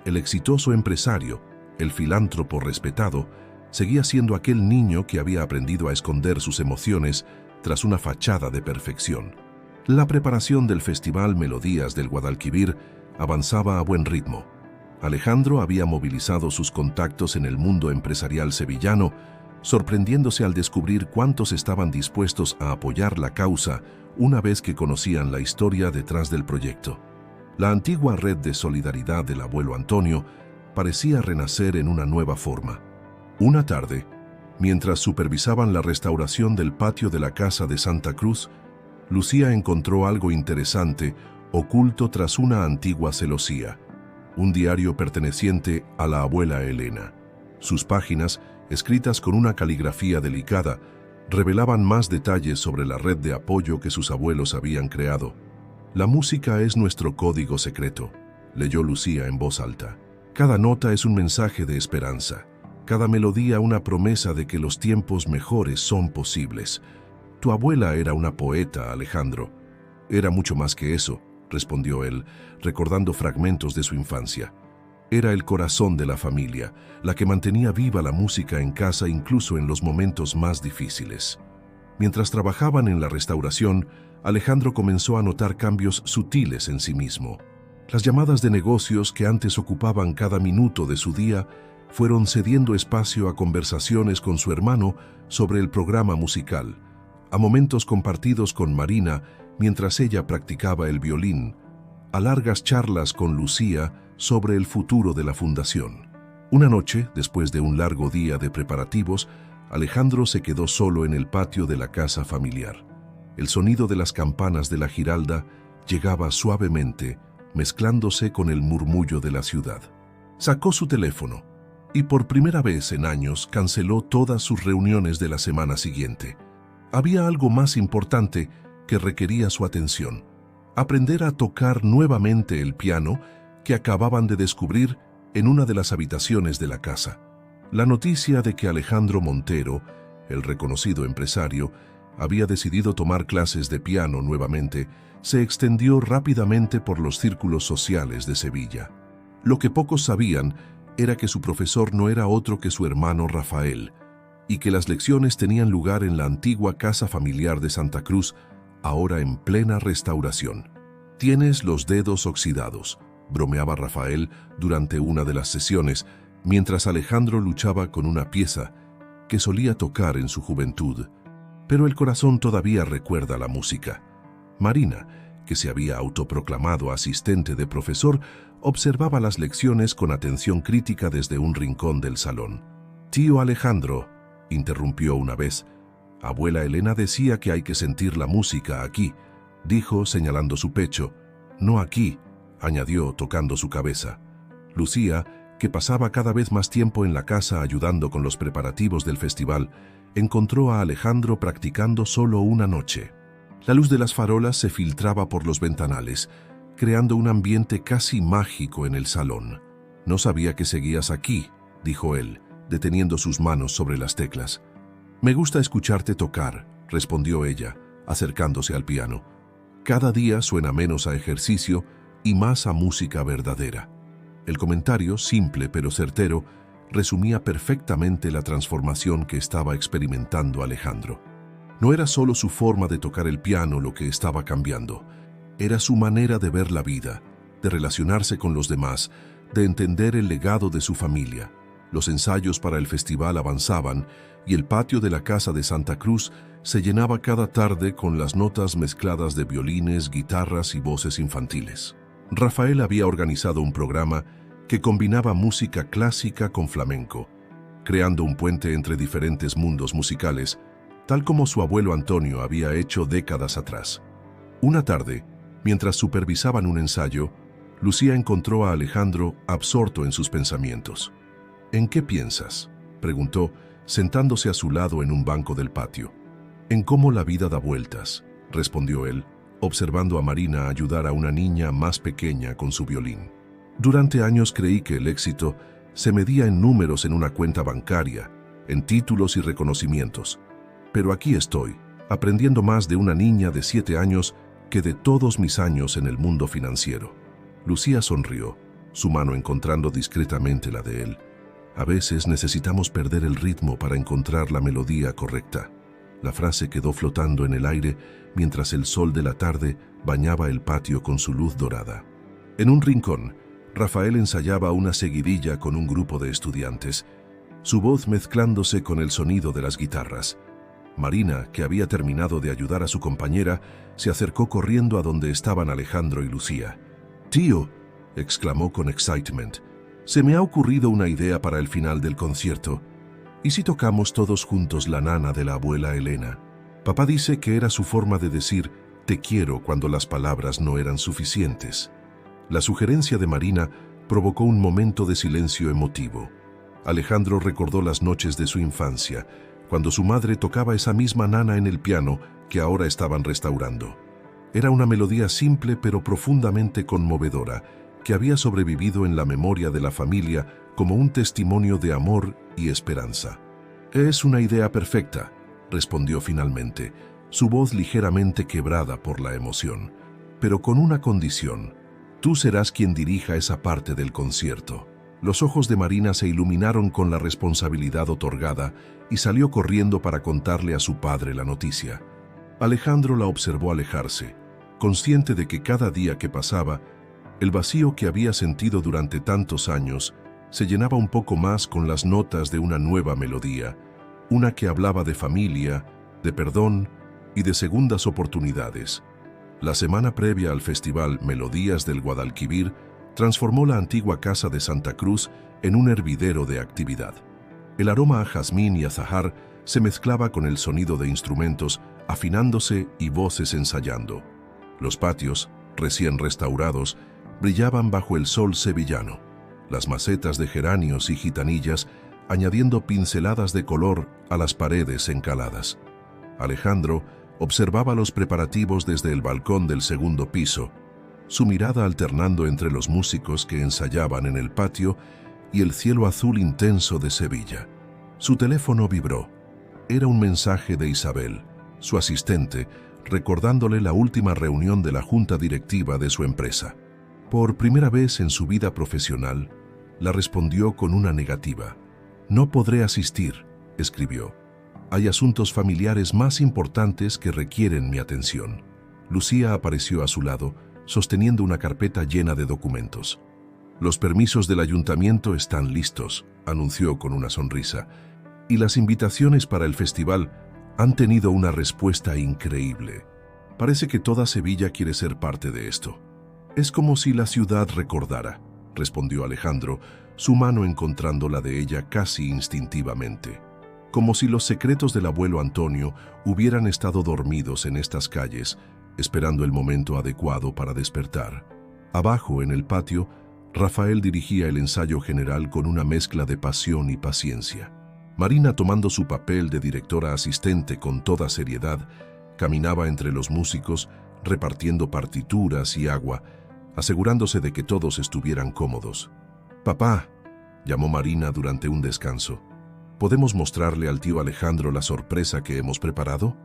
el exitoso empresario, el filántropo respetado, seguía siendo aquel niño que había aprendido a esconder sus emociones tras una fachada de perfección. La preparación del Festival Melodías del Guadalquivir avanzaba a buen ritmo. Alejandro había movilizado sus contactos en el mundo empresarial sevillano, sorprendiéndose al descubrir cuántos estaban dispuestos a apoyar la causa una vez que conocían la historia detrás del proyecto. La antigua red de solidaridad del abuelo Antonio parecía renacer en una nueva forma. Una tarde, mientras supervisaban la restauración del patio de la casa de Santa Cruz, Lucía encontró algo interesante oculto tras una antigua celosía, un diario perteneciente a la abuela Elena. Sus páginas, escritas con una caligrafía delicada, revelaban más detalles sobre la red de apoyo que sus abuelos habían creado. «La música es nuestro código secreto», leyó Lucía en voz alta. «Cada nota es un mensaje de esperanza, cada melodía una promesa de que los tiempos mejores son posibles. Tu abuela era una poeta, Alejandro». «Era mucho más que eso», respondió él, recordando fragmentos de su infancia. «Era el corazón de la familia, la que mantenía viva la música en casa incluso en los momentos más difíciles». Mientras trabajaban en la restauración, Alejandro comenzó a notar cambios sutiles en sí mismo. Las llamadas de negocios que antes ocupaban cada minuto de su día fueron cediendo espacio a conversaciones con su hermano sobre el programa musical, a momentos compartidos con Marina mientras ella practicaba el violín, a largas charlas con Lucía sobre el futuro de la fundación. Una noche, después de un largo día de preparativos, Alejandro se quedó solo en el patio de la casa familiar. El sonido de las campanas de la Giralda llegaba suavemente, mezclándose con el murmullo de la ciudad. Sacó su teléfono y por primera vez en años canceló todas sus reuniones de la semana siguiente. Había algo más importante que requería su atención: aprender a tocar nuevamente el piano que acababan de descubrir en una de las habitaciones de la casa. La noticia de que Alejandro Montero, el reconocido empresario, había decidido tomar clases de piano nuevamente, se extendió rápidamente por los círculos sociales de Sevilla. Lo que pocos sabían era que su profesor no era otro que su hermano Rafael, y que las lecciones tenían lugar en la antigua casa familiar de Santa Cruz, ahora en plena restauración. «Tienes los dedos oxidados», bromeaba Rafael durante una de las sesiones, mientras Alejandro luchaba con una pieza que solía tocar en su juventud. Pero el corazón todavía recuerda la música. Marina, que se había autoproclamado asistente de profesor, observaba las lecciones con atención crítica desde un rincón del salón. «Tío Alejandro», interrumpió una vez, «abuela Elena decía que hay que sentir la música aquí», dijo señalando su pecho. «No aquí», añadió tocando su cabeza. Lucía, que pasaba cada vez más tiempo en la casa ayudando con los preparativos del festival, encontró a Alejandro practicando solo una noche. La luz de las farolas se filtraba por los ventanales, creando un ambiente casi mágico en el salón. «No sabía que seguías aquí», dijo él, deteniendo sus manos sobre las teclas. «Me gusta escucharte tocar», respondió ella, acercándose al piano. «Cada día suena menos a ejercicio y más a música verdadera». El comentario, simple pero certero, resumía perfectamente la transformación que estaba experimentando Alejandro. No era solo su forma de tocar el piano lo que estaba cambiando, era su manera de ver la vida, de relacionarse con los demás, de entender el legado de su familia. Los ensayos para el festival avanzaban y el patio de la casa de Santa Cruz se llenaba cada tarde con las notas mezcladas de violines, guitarras y voces infantiles. Rafael había organizado un programa que combinaba música clásica con flamenco, creando un puente entre diferentes mundos musicales, tal como su abuelo Antonio había hecho décadas atrás. Una tarde, mientras supervisaban un ensayo, Lucía encontró a Alejandro absorto en sus pensamientos. «¿En qué piensas?», preguntó, sentándose a su lado en un banco del patio. «En cómo la vida da vueltas», respondió él, observando a Marina ayudar a una niña más pequeña con su violín. «Durante años creí que el éxito se medía en números en una cuenta bancaria, en títulos y reconocimientos. Pero aquí estoy, aprendiendo más de una niña de 7 años que de todos mis años en el mundo financiero». Lucía sonrió, su mano encontrando discretamente la de él. «A veces necesitamos perder el ritmo para encontrar la melodía correcta». La frase quedó flotando en el aire mientras el sol de la tarde bañaba el patio con su luz dorada. En un rincón, Rafael ensayaba una seguidilla con un grupo de estudiantes, su voz mezclándose con el sonido de las guitarras. Marina, que había terminado de ayudar a su compañera, se acercó corriendo a donde estaban Alejandro y Lucía. «Tío», exclamó con excitement, «se me ha ocurrido una idea para el final del concierto. ¿Y si tocamos todos juntos la nana de la abuela Elena?» Papá dice que era su forma de decir «te quiero» cuando las palabras no eran suficientes. La sugerencia de Marina provocó un momento de silencio emotivo. Alejandro recordó las noches de su infancia, cuando su madre tocaba esa misma nana en el piano que ahora estaban restaurando. Era una melodía simple pero profundamente conmovedora, que había sobrevivido en la memoria de la familia como un testimonio de amor y esperanza. «Es una idea perfecta», respondió finalmente, su voz ligeramente quebrada por la emoción. «Pero con una condición. Tú serás quien dirija esa parte del concierto». Los ojos de Marina se iluminaron con la responsabilidad otorgada y salió corriendo para contarle a su padre la noticia. Alejandro la observó alejarse, consciente de que cada día que pasaba, el vacío que había sentido durante tantos años se llenaba un poco más con las notas de una nueva melodía, una que hablaba de familia, de perdón y de segundas oportunidades. La semana previa al festival Melodías del Guadalquivir transformó la antigua casa de Santa Cruz en un hervidero de actividad. El aroma a jazmín y azahar se mezclaba con el sonido de instrumentos afinándose y voces ensayando. Los patios, recién restaurados, brillaban bajo el sol sevillano, las macetas de geranios y gitanillas añadiendo pinceladas de color a las paredes encaladas. Alejandro observaba los preparativos desde el balcón del segundo piso, su mirada alternando entre los músicos que ensayaban en el patio y el cielo azul intenso de Sevilla. Su teléfono vibró. Era un mensaje de Isabel, su asistente, recordándole la última reunión de la junta directiva de su empresa. Por primera vez en su vida profesional, la respondió con una negativa. «No podré asistir», escribió. «Hay asuntos familiares más importantes que requieren mi atención». Lucía apareció a su lado, sosteniendo una carpeta llena de documentos. «Los permisos del ayuntamiento están listos», anunció con una sonrisa, «y las invitaciones para el festival han tenido una respuesta increíble. Parece que toda Sevilla quiere ser parte de esto». «Es como si la ciudad recordara», respondió Alejandro, su mano encontrando la de ella casi instintivamente. «Como si los secretos del abuelo Antonio hubieran estado dormidos en estas calles, esperando el momento adecuado para despertar». Abajo, en el patio, Rafael dirigía el ensayo general con una mezcla de pasión y paciencia. Marina, tomando su papel de directora asistente con toda seriedad, caminaba entre los músicos, repartiendo partituras y agua, asegurándose de que todos estuvieran cómodos. «Papá», llamó Marina durante un descanso, «¿podemos mostrarle al tío Alejandro la sorpresa que hemos preparado?»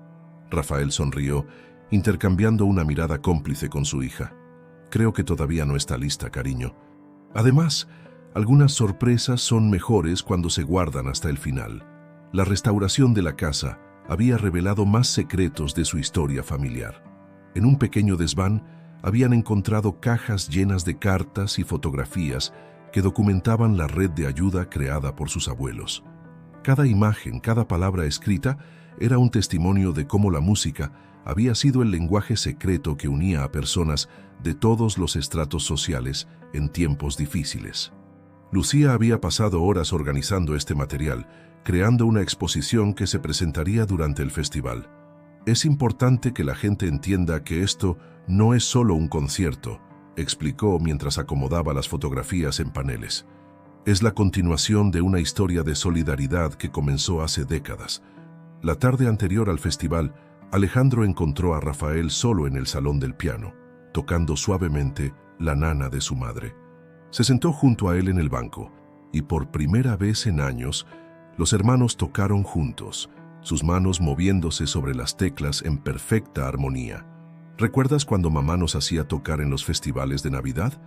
Rafael sonrió, intercambiando una mirada cómplice con su hija. «Creo que todavía no está lista, cariño. Además, algunas sorpresas son mejores cuando se guardan hasta el final». La restauración de la casa había revelado más secretos de su historia familiar. En un pequeño desván habían encontrado cajas llenas de cartas y fotografías que documentaban la red de ayuda creada por sus abuelos. Cada imagen, cada palabra escrita era un testimonio de cómo la música había sido el lenguaje secreto que unía a personas de todos los estratos sociales en tiempos difíciles. Lucía había pasado horas organizando este material, creando una exposición que se presentaría durante el festival. Es importante que la gente entienda que esto no es solo un concierto, explicó mientras acomodaba las fotografías en paneles. Es la continuación de una historia de solidaridad que comenzó hace décadas. La tarde anterior al festival, Alejandro encontró a Rafael solo en el salón del piano, tocando suavemente la nana de su madre. Se sentó junto a él en el banco, y por primera vez en años, los hermanos tocaron juntos, sus manos moviéndose sobre las teclas en perfecta armonía. ¿Recuerdas cuando mamá nos hacía tocar en los festivales de Navidad?,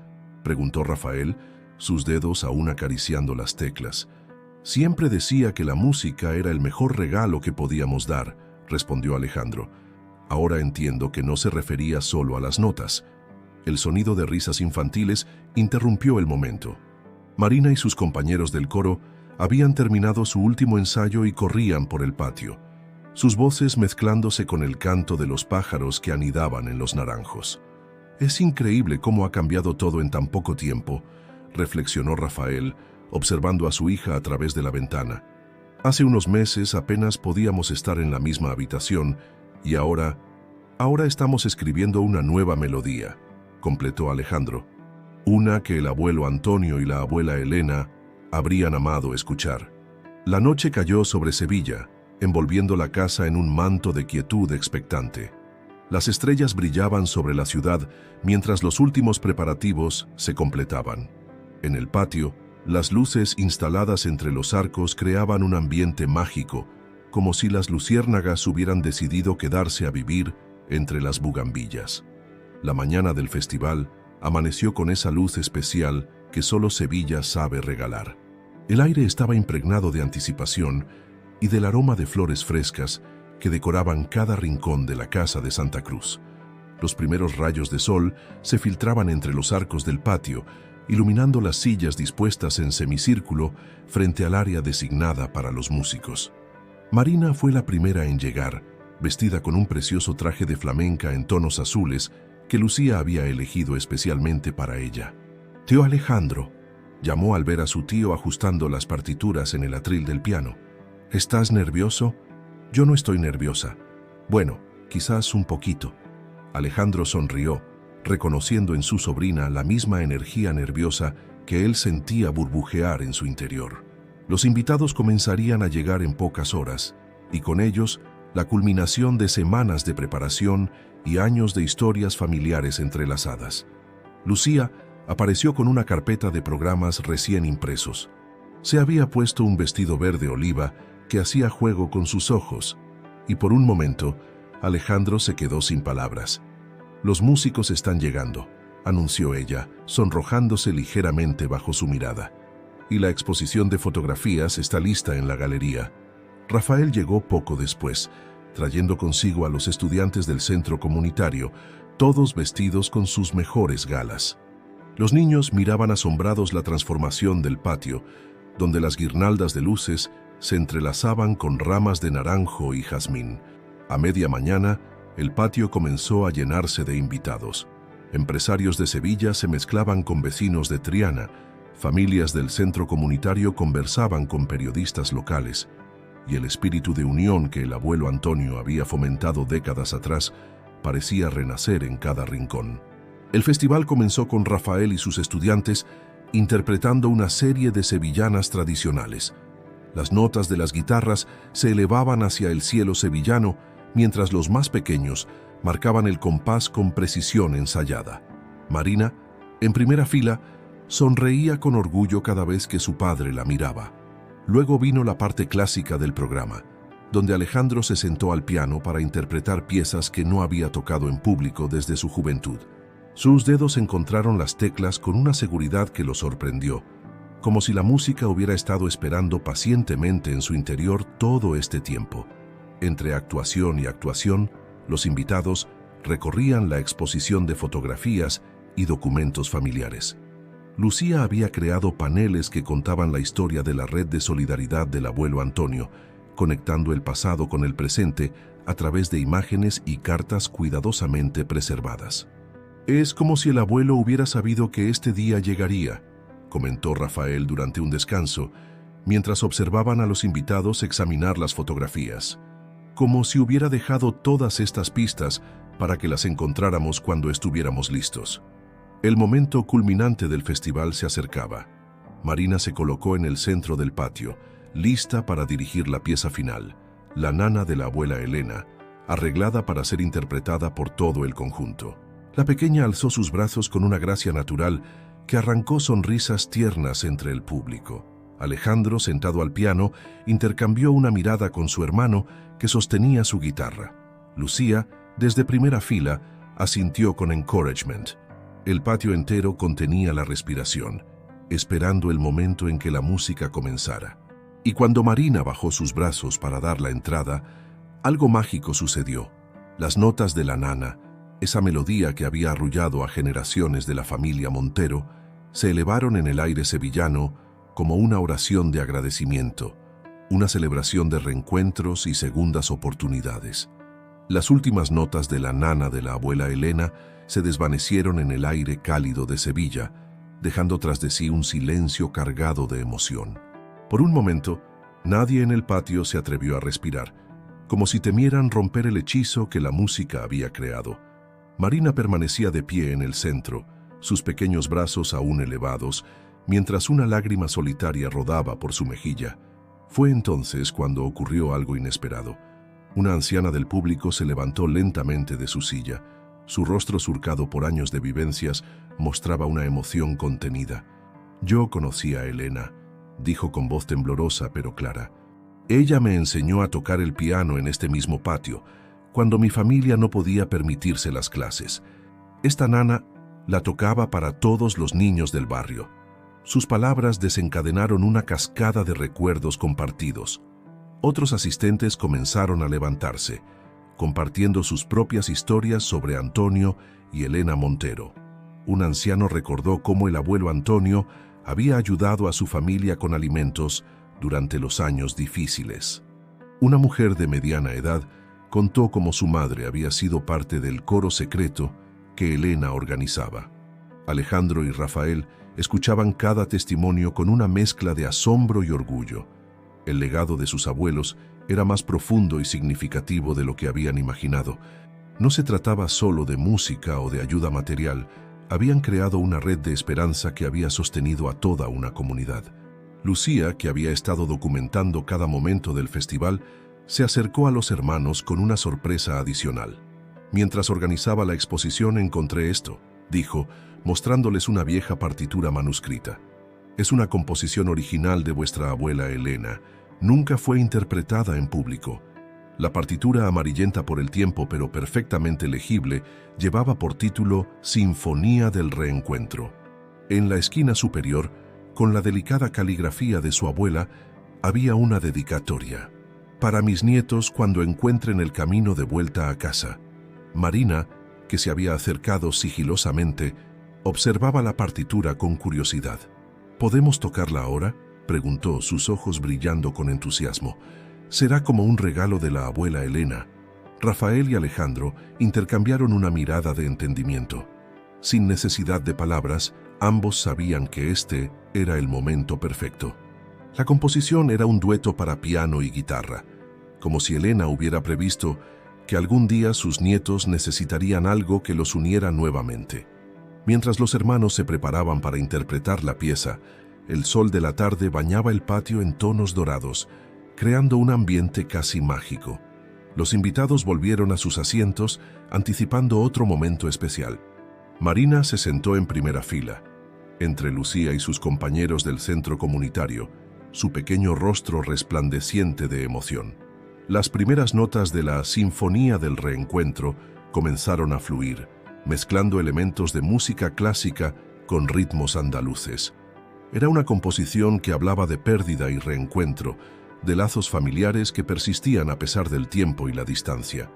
preguntó Rafael, sus dedos aún acariciando las teclas. Siempre decía que la música era el mejor regalo que podíamos dar, respondió Alejandro. Ahora entiendo que no se refería solo a las notas. El sonido de risas infantiles interrumpió el momento. Marina y sus compañeros del coro habían terminado su último ensayo y corrían por el patio, sus voces mezclándose con el canto de los pájaros que anidaban en los naranjos. Es increíble cómo ha cambiado todo en tan poco tiempo, reflexionó Rafael, observando a su hija a través de la ventana. Hace unos meses apenas podíamos estar en la misma habitación y ahora estamos escribiendo una nueva melodía, completó Alejandro. Una que el abuelo Antonio y la abuela Elena habrían amado escuchar. La noche cayó sobre Sevilla, envolviendo la casa en un manto de quietud expectante. Las estrellas brillaban sobre la ciudad mientras los últimos preparativos se completaban. En el patio, las luces instaladas entre los arcos creaban un ambiente mágico, como si las luciérnagas hubieran decidido quedarse a vivir entre las bugambillas. La mañana del festival amaneció con esa luz especial que solo Sevilla sabe regalar. El aire estaba impregnado de anticipación y del aroma de flores frescas que decoraban cada rincón de la casa de Santa Cruz. Los primeros rayos de sol se filtraban entre los arcos del patio, iluminando las sillas dispuestas en semicírculo frente al área designada para los músicos. Marina fue la primera en llegar, vestida con un precioso traje de flamenca en tonos azules que Lucía había elegido especialmente para ella. «Tío Alejandro», llamó al ver a su tío ajustando las partituras en el atril del piano. «¿Estás nervioso?» «Yo no estoy nerviosa. Bueno, quizás un poquito». Alejandro sonrió, reconociendo en su sobrina la misma energía nerviosa que él sentía burbujear en su interior. Los invitados comenzarían a llegar en pocas horas, y con ellos la culminación de semanas de preparación y años de historias familiares entrelazadas. Lucía apareció con una carpeta de programas recién impresos. Se había puesto un vestido verde oliva que hacía juego con sus ojos, y por un momento Alejandro se quedó sin palabras. «Los músicos están llegando», anunció ella, sonrojándose ligeramente bajo su mirada. «Y la exposición de fotografías está lista en la galería». Rafael llegó poco después, trayendo consigo a los estudiantes del centro comunitario, todos vestidos con sus mejores galas. Los niños miraban asombrados la transformación del patio, donde las guirnaldas de luces se entrelazaban con ramas de naranjo y jazmín. A media mañana, el patio comenzó a llenarse de invitados. Empresarios de Sevilla se mezclaban con vecinos de Triana, familias del centro comunitario conversaban con periodistas locales, y el espíritu de unión que el abuelo Antonio había fomentado décadas atrás parecía renacer en cada rincón. El festival comenzó con Rafael y sus estudiantes interpretando una serie de sevillanas tradicionales. Las notas de las guitarras se elevaban hacia el cielo sevillano, mientras los más pequeños marcaban el compás con precisión ensayada. Marina, en primera fila, sonreía con orgullo cada vez que su padre la miraba. Luego vino la parte clásica del programa, donde Alejandro se sentó al piano para interpretar piezas que no había tocado en público desde su juventud. Sus dedos encontraron las teclas con una seguridad que lo sorprendió, como si la música hubiera estado esperando pacientemente en su interior todo este tiempo. Entre actuación y actuación, los invitados recorrían la exposición de fotografías y documentos familiares. Lucía había creado paneles que contaban la historia de la red de solidaridad del abuelo Antonio, conectando el pasado con el presente a través de imágenes y cartas cuidadosamente preservadas. «Es como si el abuelo hubiera sabido que este día llegaría», comentó Rafael durante un descanso, mientras observaban a los invitados examinar las fotografías. «Como si hubiera dejado todas estas pistas para que las encontráramos cuando estuviéramos listos». El momento culminante del festival se acercaba. Marina se colocó en el centro del patio, lista para dirigir la pieza final, La nana de la abuela Elena, arreglada para ser interpretada por todo el conjunto. La pequeña alzó sus brazos con una gracia natural que arrancó sonrisas tiernas entre el público. Alejandro, sentado al piano, intercambió una mirada con su hermano que sostenía su guitarra. Lucía, desde primera fila, asintió con encouragement. El patio entero contenía la respiración, esperando el momento en que la música comenzara. Y cuando Marina bajó sus brazos para dar la entrada, algo mágico sucedió. Las notas de la nana, esa melodía que había arrullado a generaciones de la familia Montero, se elevaron en el aire sevillano como una oración de agradecimiento, una celebración de reencuentros y segundas oportunidades. Las últimas notas de la nana de la abuela Elena se desvanecieron en el aire cálido de Sevilla, dejando tras de sí un silencio cargado de emoción. Por un momento, nadie en el patio se atrevió a respirar, como si temieran romper el hechizo que la música había creado. Marina permanecía de pie en el centro, sus pequeños brazos aún elevados, mientras una lágrima solitaria rodaba por su mejilla. Fue entonces cuando ocurrió algo inesperado. Una anciana del público se levantó lentamente de su silla. Su rostro surcado por años de vivencias mostraba una emoción contenida. «Yo conocí a Elena», dijo con voz temblorosa pero clara. «Ella me enseñó a tocar el piano en este mismo patio, cuando mi familia no podía permitirse las clases. Esta nana la tocaba para todos los niños del barrio». Sus palabras desencadenaron una cascada de recuerdos compartidos. Otros asistentes comenzaron a levantarse, compartiendo sus propias historias sobre Antonio y Elena Montero. Un anciano recordó cómo el abuelo Antonio había ayudado a su familia con alimentos durante los años difíciles. Una mujer de mediana edad contó cómo su madre había sido parte del coro secreto que Elena organizaba. Alejandro y Rafael escuchaban cada testimonio con una mezcla de asombro y orgullo. El legado de sus abuelos era más profundo y significativo de lo que habían imaginado. No se trataba solo de música o de ayuda material, habían creado una red de esperanza que había sostenido a toda una comunidad. Lucía, que había estado documentando cada momento del festival, se acercó a los hermanos con una sorpresa adicional. «Mientras organizaba la exposición encontré esto», dijo, mostrándoles una vieja partitura manuscrita. «Es una composición original de vuestra abuela Elena. Nunca fue interpretada en público». La partitura, amarillenta por el tiempo pero perfectamente legible, llevaba por título Sinfonía del Reencuentro. En la esquina superior, con la delicada caligrafía de su abuela, había una dedicatoria. «Para mis nietos cuando encuentren el camino de vuelta a casa». Marina, que se había acercado sigilosamente, observaba la partitura con curiosidad. «¿Podemos tocarla ahora?», preguntó, sus ojos brillando con entusiasmo. «Será como un regalo de la abuela Elena». Rafael y Alejandro intercambiaron una mirada de entendimiento. Sin necesidad de palabras, ambos sabían que este era el momento perfecto. La composición era un dueto para piano y guitarra, como si Elena hubiera previsto que algún día sus nietos necesitarían algo que los uniera nuevamente. Mientras los hermanos se preparaban para interpretar la pieza, el sol de la tarde bañaba el patio en tonos dorados, creando un ambiente casi mágico. Los invitados volvieron a sus asientos, anticipando otro momento especial. Marina se sentó en primera fila, entre Lucía y sus compañeros del centro comunitario, su pequeño rostro resplandeciente de emoción. Las primeras notas de la Sinfonía del Reencuentro comenzaron a fluir, mezclando elementos de música clásica con ritmos andaluces. Era una composición que hablaba de pérdida y reencuentro, de lazos familiares que persistían a pesar del tiempo y la distancia.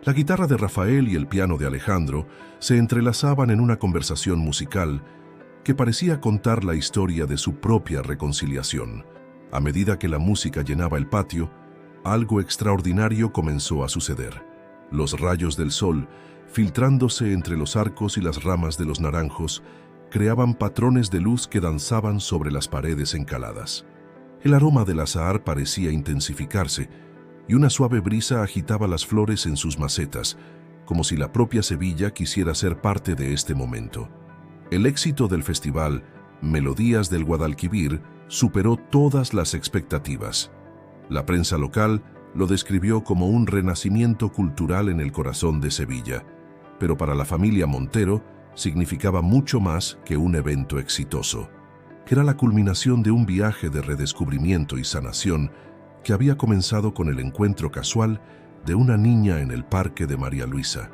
La guitarra de Rafael y el piano de Alejandro se entrelazaban en una conversación musical que parecía contar la historia de su propia reconciliación. A medida que la música llenaba el patio, Algo extraordinario comenzó a suceder. Los rayos del sol, filtrándose entre los arcos y las ramas de los naranjos, creaban patrones de luz que danzaban sobre las paredes encaladas. El aroma del azahar parecía intensificarse, y una suave brisa agitaba las flores en sus macetas, como si la propia Sevilla quisiera ser parte de este momento. El éxito del festival, Melodías del Guadalquivir, superó todas las expectativas. La prensa local lo describió como un renacimiento cultural en el corazón de Sevilla, pero para la familia Montero significaba mucho más que un evento exitoso. Era la culminación de un viaje de redescubrimiento y sanación que había comenzado con el encuentro casual de una niña en el parque de María Luisa.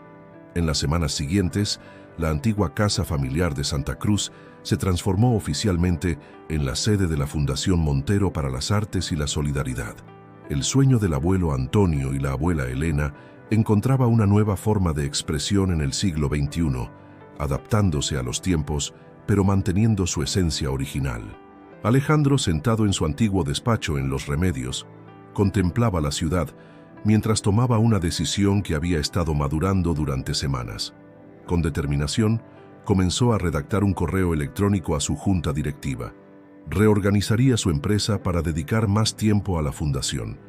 En las semanas siguientes, la antigua casa familiar de Santa Cruz se transformó oficialmente en la sede de la Fundación Montero para las Artes y la Solidaridad. El sueño del abuelo Antonio y la abuela Elena encontraba una nueva forma de expresión en el siglo XXI, adaptándose a los tiempos, pero manteniendo su esencia original. Alejandro, sentado en su antiguo despacho en Los Remedios, contemplaba la ciudad mientras tomaba una decisión que había estado madurando durante semanas. Con determinación, comenzó a redactar un correo electrónico a su junta directiva. Reorganizaría su empresa para dedicar más tiempo a la fundación.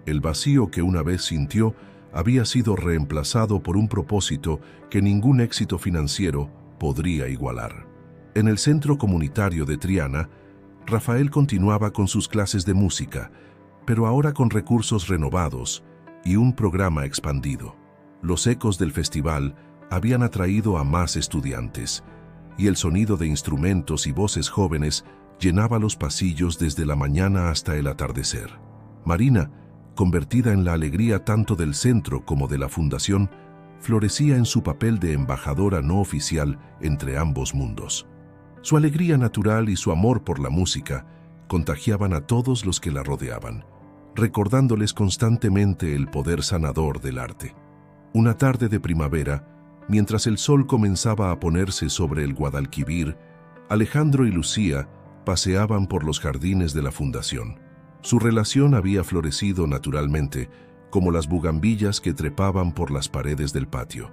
El vacío que una vez sintió había sido reemplazado por un propósito que ningún éxito financiero podría igualar. En el centro comunitario de Triana, Rafael continuaba con sus clases de música, pero ahora con recursos renovados y un programa expandido. Los ecos del festival habían atraído a más estudiantes, y el sonido de instrumentos y voces jóvenes llenaba los pasillos desde la mañana hasta el atardecer. Marina, convertida en la alegría tanto del centro como de la fundación, florecía en su papel de embajadora no oficial entre ambos mundos. Su alegría natural y su amor por la música contagiaban a todos los que la rodeaban, recordándoles constantemente el poder sanador del arte. Una tarde de primavera, mientras el sol comenzaba a ponerse sobre el Guadalquivir, Alejandro y Lucía paseaban por los jardines de la fundación. Su relación había florecido naturalmente, como las bugambillas que trepaban por las paredes del patio.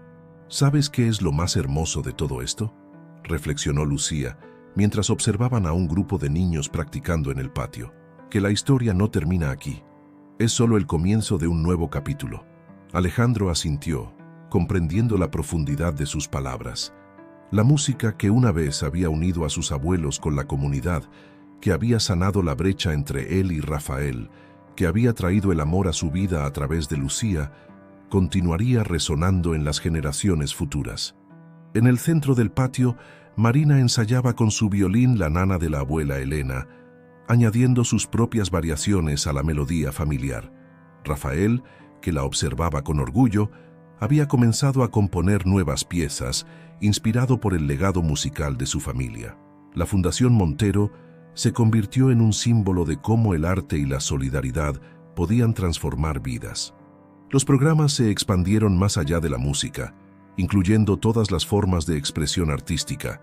¿Sabes qué es lo más hermoso de todo esto?, reflexionó Lucía, mientras observaban a un grupo de niños practicando en el patio. Que la historia no termina aquí. Es solo el comienzo de un nuevo capítulo. Alejandro asintió, comprendiendo la profundidad de sus palabras. La música que una vez había unido a sus abuelos con la comunidad, que había sanado la brecha entre él y Rafael, que había traído el amor a su vida a través de Lucía, continuaría resonando en las generaciones futuras. En el centro del patio, Marina ensayaba con su violín la nana de la abuela Elena, añadiendo sus propias variaciones a la melodía familiar. Rafael, que la observaba con orgullo, había comenzado a componer nuevas piezas, inspirado por el legado musical de su familia. La Fundación Montero se convirtió en un símbolo de cómo el arte y la solidaridad podían transformar vidas. Los programas se expandieron más allá de la música, incluyendo todas las formas de expresión artística,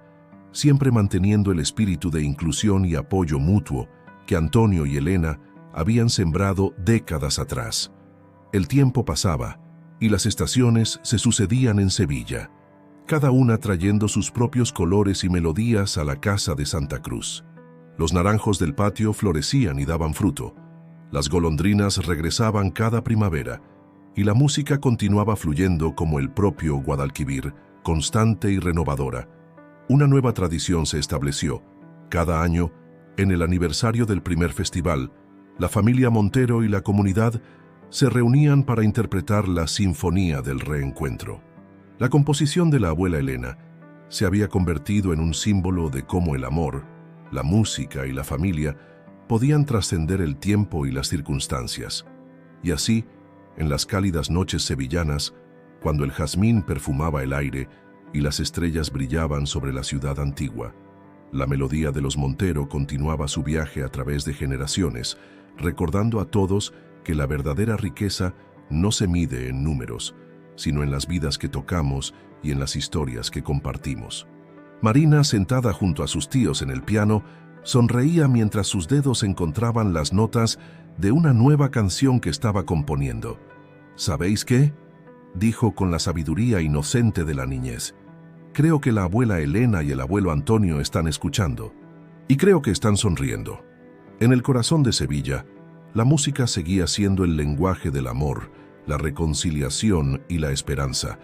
siempre manteniendo el espíritu de inclusión y apoyo mutuo que Antonio y Elena habían sembrado décadas atrás. El tiempo pasaba y las estaciones se sucedían en Sevilla, cada una trayendo sus propios colores y melodías a la casa de Santa Cruz. Los naranjos del patio florecían y daban fruto, las golondrinas regresaban cada primavera, y la música continuaba fluyendo como el propio Guadalquivir, constante y renovadora. Una nueva tradición se estableció. Cada año, en el aniversario del primer festival, la familia Montero y la comunidad se reunían para interpretar la Sinfonía del Reencuentro. La composición de la abuela Elena se había convertido en un símbolo de cómo el amor, la música y la familia podían trascender el tiempo y las circunstancias. Y así, en las cálidas noches sevillanas, cuando el jazmín perfumaba el aire y las estrellas brillaban sobre la ciudad antigua, la melodía de los Montero continuaba su viaje a través de generaciones, recordando a todos que la verdadera riqueza no se mide en números, sino en las vidas que tocamos y en las historias que compartimos. Marina, sentada junto a sus tíos en el piano, sonreía mientras sus dedos encontraban las notas de una nueva canción que estaba componiendo. ¿Sabéis qué?, dijo con la sabiduría inocente de la niñez. Creo que la abuela Elena y el abuelo Antonio están escuchando. Y creo que están sonriendo. En el corazón de Sevilla, la música seguía siendo el lenguaje del amor, la reconciliación y la esperanza,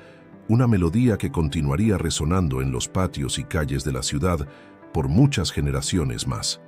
una melodía que continuaría resonando en los patios y calles de la ciudad por muchas generaciones más.